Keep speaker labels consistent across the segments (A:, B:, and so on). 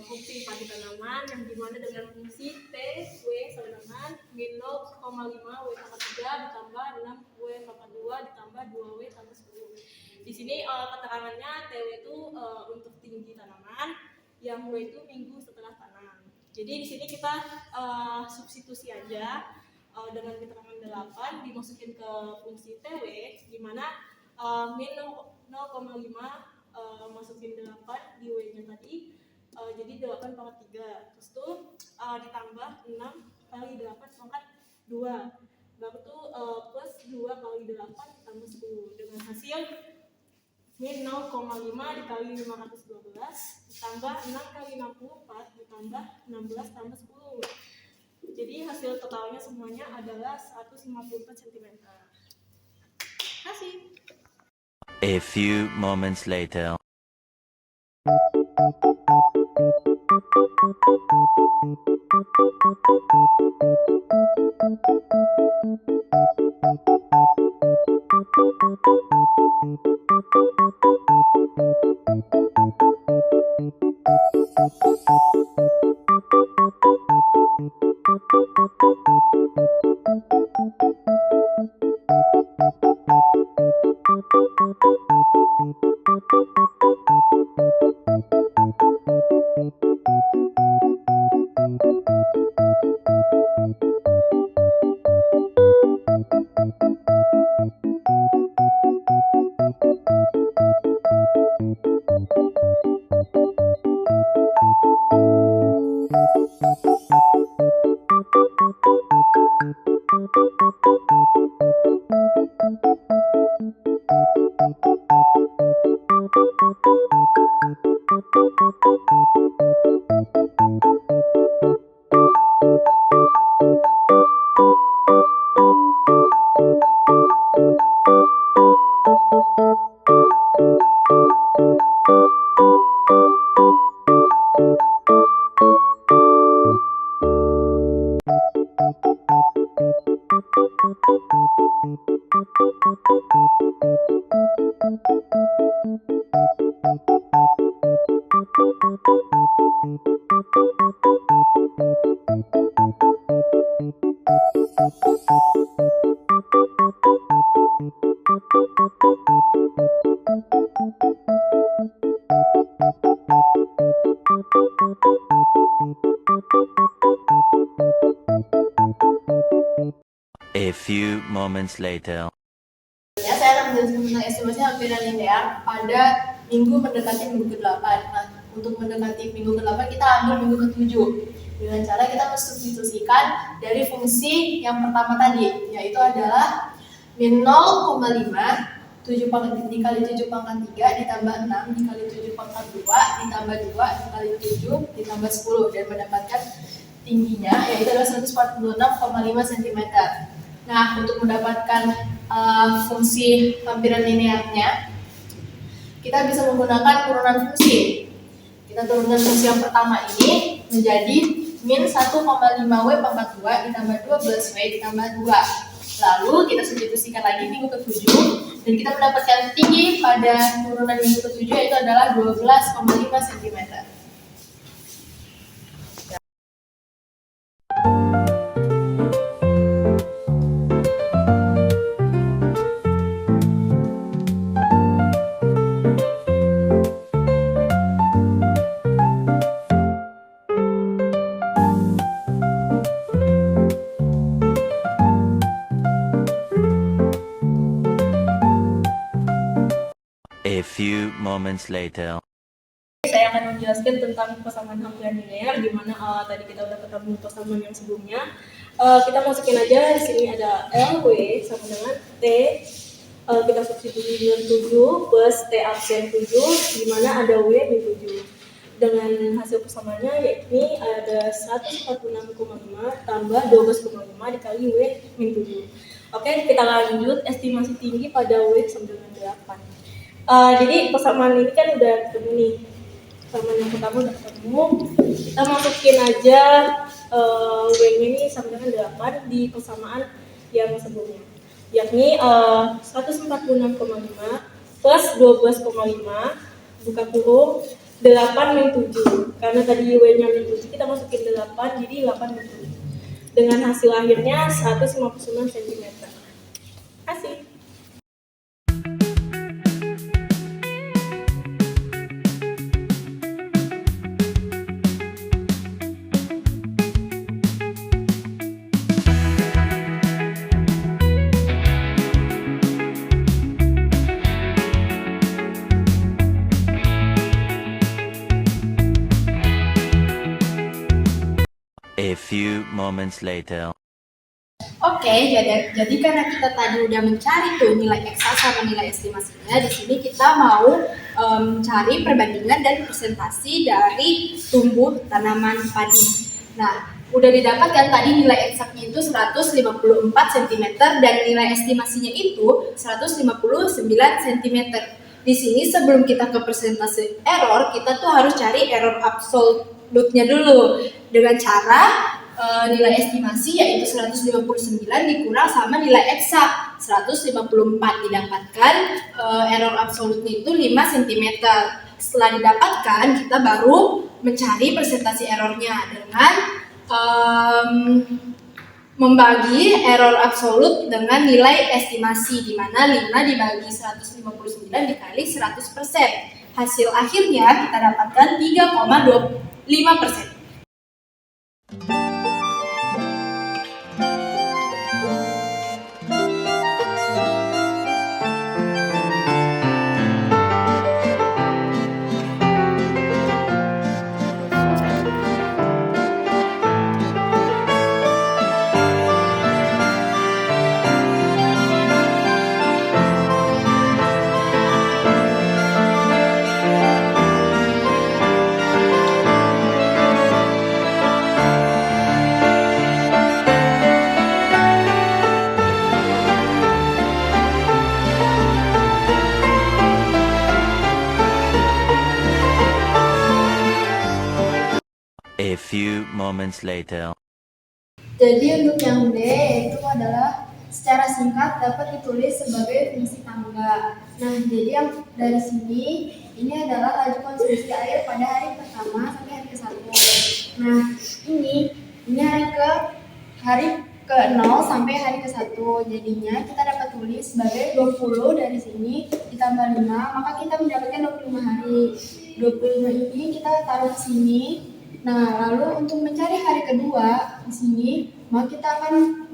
A: fungsi padi tanaman yang dimana dengan fungsi T, W sama dengan min 0,5 W pangkat 3 ditambah 6 W pangkat 2 ditambah 2W tambah 10. Di sini keterangannya TW itu untuk tinggi tanaman, yang W itu minggu setelah tanam. Jadi di sini kita substitusi aja dengan keterangan 8 dimasukin ke fungsi TW, di mana min 0,5 masukin 8 di W-nya tadi, jadi 8 pangkat 3, terus tuh ditambah 6 kali 8 pangkat 2, baru tuh plus 2 kali 8 ditambah 10, dengan hasil min 0,5 dikali 512 ditambah 6 kali 64 ditambah 16 tambah 10. Jadi hasil totalnya semuanya adalah 154 cm. Kasih.
B: A few moments later. A few moments later.
C: Ya, saya akan menjelaskan tentang estimasi hampiran linear pada minggu mendekati minggu ke-8. Nah, untuk mendekati minggu ke-8 kita ambil minggu ke-7 dengan cara kita mensubstitusikan dari fungsi yang pertama tadi, yaitu adalah min 0,5 dikali 7 pangkat 3 ditambah 6 dikali 7 pangkat 2 ditambah 2 dikali 7 ditambah 10 dan mendapatkan tingginya yaitu adalah 146,5 cm. Nah, untuk mendapatkan fungsi hampiran linearnya, kita bisa menggunakan turunan fungsi. Kita turunkan fungsi yang pertama ini menjadi min 1,5 W pangkat 2 ditambah 12W ditambah 2. Lalu kita substitusikan lagi minggu ke-7 dan kita mendapatkan tinggi pada turunan minggu ke-7 yaitu adalah 12,5 cm.
B: A few moments later.
A: Saya akan menjelaskan tentang persamaan hampiran linear, di mana tadi kita udah ketemu persamaan yang sebelumnya. Kita masukin aja di sini ada L, W sama dengan T. Kita substitusi dengan 7 plus T absen 7, di mana ada W min 7. Dengan hasil persamaannya yakni ada 146,5 tambah 12,5 dikali W min 7. Oke, kita lanjut estimasi tinggi pada W sama dengan 8. Jadi persamaan ini kan udah ketemu nih, persamaan yang pertama udah ketemu, kita masukin aja W-nya ini sama dengan 8 di persamaan yang sebelumnya, yakni 146,5 plus 12,5 buka kurung 8 min 7. Karena tadi W-nya min 7, kita masukin 8, jadi 8 min 7. Dengan hasil akhirnya 159 cm. Kasih.
B: A few moments later.
C: Oke, jadi karena kita tadi udah mencari tuh nilai eksak sama nilai estimasinya, di sini kita mau cari perbandingan dan presentasi dari tumbuh tanaman padi. Nah, udah didapatkan tadi nilai eksaknya itu 154 cm dan nilai estimasinya itu 159 cm. Di sini sebelum kita ke presentasi error, kita tuh harus cari error absolutnya dulu dengan cara nilai estimasi yaitu 159 dikurang sama nilai eksak 154, didapatkan error absolutnya itu 5 cm. Setelah didapatkan, kita baru mencari presentasi errornya dengan membagi error absolut dengan nilai estimasi, di mana 5 dibagi 159 dikali 100%. Hasil akhirnya kita dapatkan 3,25%.
B: A few moments later.
C: Jadi untuk yang D itu adalah secara singkat dapat ditulis sebagai fungsi tangga. Nah, jadi yang dari sini ini adalah laju konsumsi air pada hari pertama sampai hari ke-1. Nah, ini hari ke-0 sampai hari ke-1. Jadinya kita dapat tulis sebagai 20 dari sini ditambah 5, maka kita mendapatkan 25 hari. 25 ini kita taruh di sini. Nah, lalu untuk mencari hari kedua di sini, maka kita akan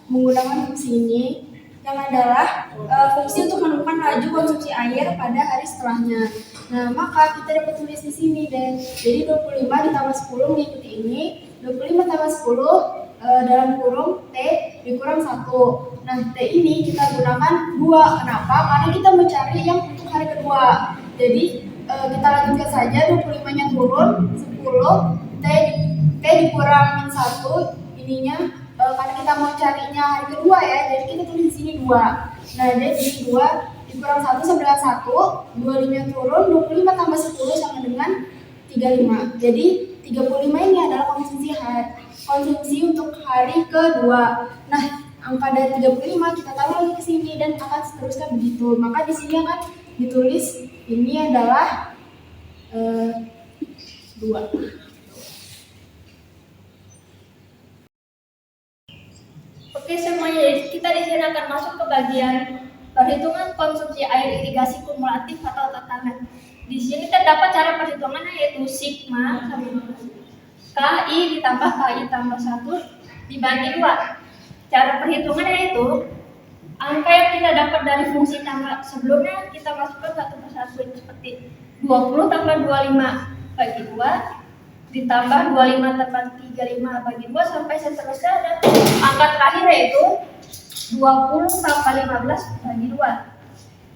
C: menggunakan fungsi ini yang adalah fungsi untuk menemukan laju konsumsi air pada hari setelahnya. Nah, maka kita dapat tulis di sini deh. Jadi 25 ditambah 10 mengikuti ini, 25 tambah 10 dalam kurung T dikurang 1. Nah, T ini kita gunakan 2. Kenapa? Karena kita mencari yang untuk hari kedua. Jadi kita lanjutkan saja, 25-nya turun, 10, T dikurang min 1, ininya karena kita mau carinya hari kedua ya, jadi kita tulis di sini 2. Nah, jadi 2 dikurang 1 sama dengan 1, 25-nya turun, 25 tambah 10 sama dengan 35. Jadi 35 ini adalah konsumsi untuk hari kedua. Nah, angka dari 35 kita taruh lagi ke sini dan akan seterusnya begitu. Maka di sini akan ditulis ini adalah 2.
D: Oke semuanya, jadi kita di sini akan masuk ke bagian perhitungan konsumsi air irigasi kumulatif atau tatanan. Di sini terdapat cara perhitungannya yaitu sigma sama KI ditambah KI tambah 1 dibagi 2. Cara perhitungannya yaitu angka yang kita dapat dari fungsi tangga sebelumnya kita masukkan satu persatu seperti 20 tambah 25 bagi 2 ditambah 25 tambah 35 bagi 2 sampai seterusnya, dan angka terakhir yaitu 20 tambah 15 bagi 2.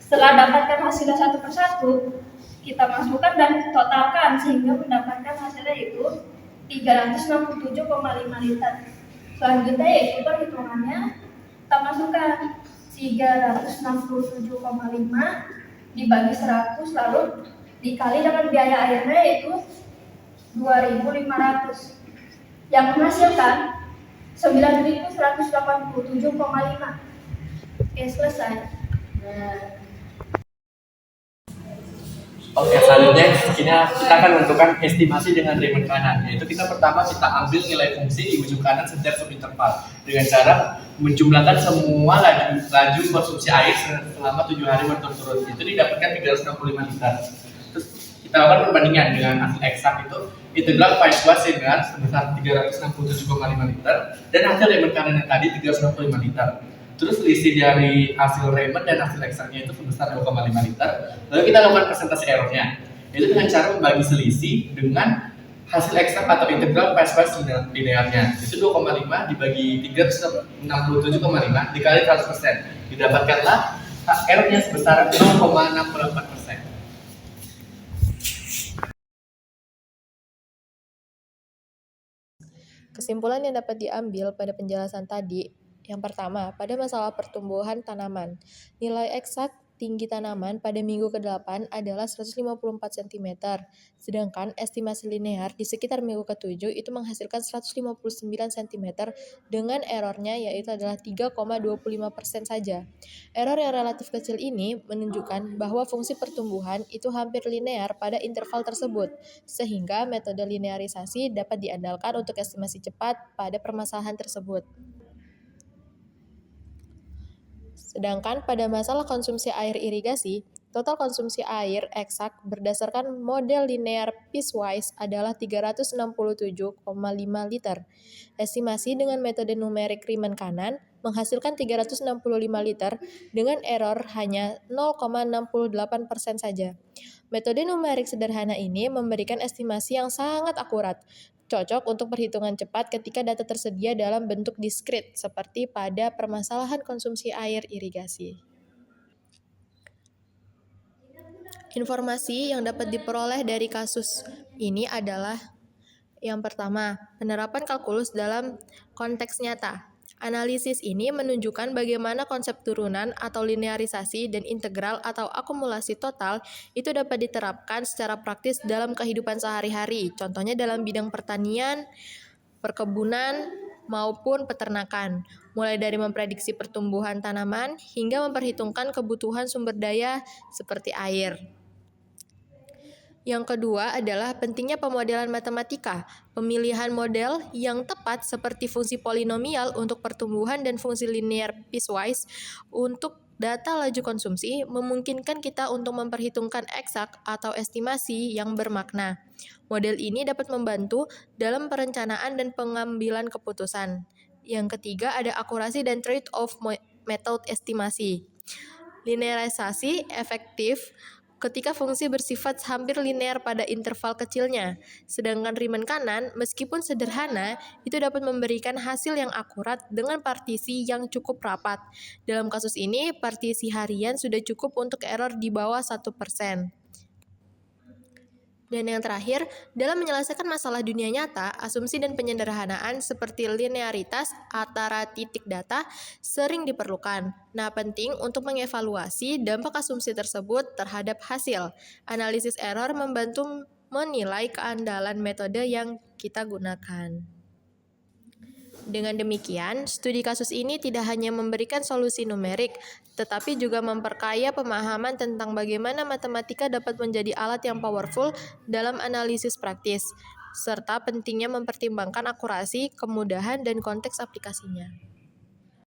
D: Setelah dapatkan hasilnya satu persatu, kita masukkan dan totalkan sehingga mendapatkan hasilnya yaitu 367,5 liter. Selanjutnya yaitu perhitungannya, kita masukkan 367,5 dibagi 100 lalu dikali dengan biaya airnya yaitu 2.500 yang menghasilkan 9.187,5. Oke, selesai.
E: Oke, selanjutnya kita akan menentukan estimasi dengan Riemann kanan. Yaitu pertama kita ambil nilai fungsi di ujung kanan setiap subinterval dengan cara menjumlahkan semua laju konsumsi air selama 7 hari berturut-turut. Itu didapatkan 365 liter. Terus kita lakukan perbandingan dengan hasil eksak itu integral piecewise dengan sebesar 367,5 liter dan hasil Riemann kanan yang tadi 365 liter. Terus selisih dari hasil Riemann dan hasil eksaknya itu sebesar 2,5 liter. Lalu kita lakukan persentase errornya. Itu dengan cara membagi selisih dengan hasil eksak atau integral piecewise linearnya. Itu 2,5 dibagi 367,5 dikali 100%. Didapatkanlah errornya sebesar 0,68%.
C: Kesimpulan yang dapat diambil pada penjelasan tadi, yang pertama, pada masalah pertumbuhan tanaman, nilai eksak tinggi tanaman pada minggu ke-8 adalah 154 cm, sedangkan estimasi linear di sekitar minggu ke-7 itu menghasilkan 159 cm dengan errornya yaitu adalah 3,25% saja. Error yang relatif kecil ini menunjukkan bahwa fungsi pertumbuhan itu hampir linear pada interval tersebut, sehingga metode linearisasi dapat diandalkan untuk estimasi cepat pada permasalahan tersebut. Sedangkan pada masalah konsumsi air irigasi, total konsumsi air eksak berdasarkan model linear piecewise adalah 367,5 liter. Estimasi dengan metode numerik Riemann kanan menghasilkan 365 liter dengan error hanya 0,68% saja. Metode numerik sederhana ini memberikan estimasi yang sangat akurat, cocok untuk perhitungan cepat ketika data tersedia dalam bentuk diskrit seperti pada permasalahan konsumsi air irigasi. Informasi yang dapat diperoleh dari kasus ini adalah yang pertama, penerapan kalkulus dalam konteks nyata. Analisis ini menunjukkan bagaimana konsep turunan atau linearisasi dan integral atau akumulasi total itu dapat diterapkan secara praktis dalam kehidupan sehari-hari, contohnya dalam bidang pertanian, perkebunan, maupun peternakan, mulai dari memprediksi pertumbuhan tanaman hingga memperhitungkan kebutuhan sumber daya seperti air. Yang kedua adalah pentingnya pemodelan matematika. Pemilihan model yang tepat seperti fungsi polinomial untuk pertumbuhan dan fungsi linear piecewise untuk data laju konsumsi memungkinkan kita untuk memperhitungkan eksak atau estimasi yang bermakna. Model ini dapat membantu dalam perencanaan dan pengambilan keputusan. Yang ketiga ada akurasi dan trade-off method estimasi. Linearisasi efektif ketika fungsi bersifat hampir linear pada interval kecilnya. Sedangkan Riemann kanan, meskipun sederhana, itu dapat memberikan hasil yang akurat dengan partisi yang cukup rapat. Dalam kasus ini, partisi harian sudah cukup untuk error di bawah 1%. Dan yang terakhir, dalam menyelesaikan masalah dunia nyata, asumsi dan penyederhanaan seperti linearitas antara titik data sering diperlukan. Nah, penting untuk mengevaluasi dampak asumsi tersebut terhadap hasil. Analisis error membantu menilai keandalan metode yang kita gunakan. Dengan demikian, studi kasus ini tidak hanya memberikan solusi numerik, tetapi juga memperkaya pemahaman tentang bagaimana matematika dapat menjadi alat yang powerful dalam analisis praktis, serta pentingnya mempertimbangkan akurasi, kemudahan, dan konteks aplikasinya.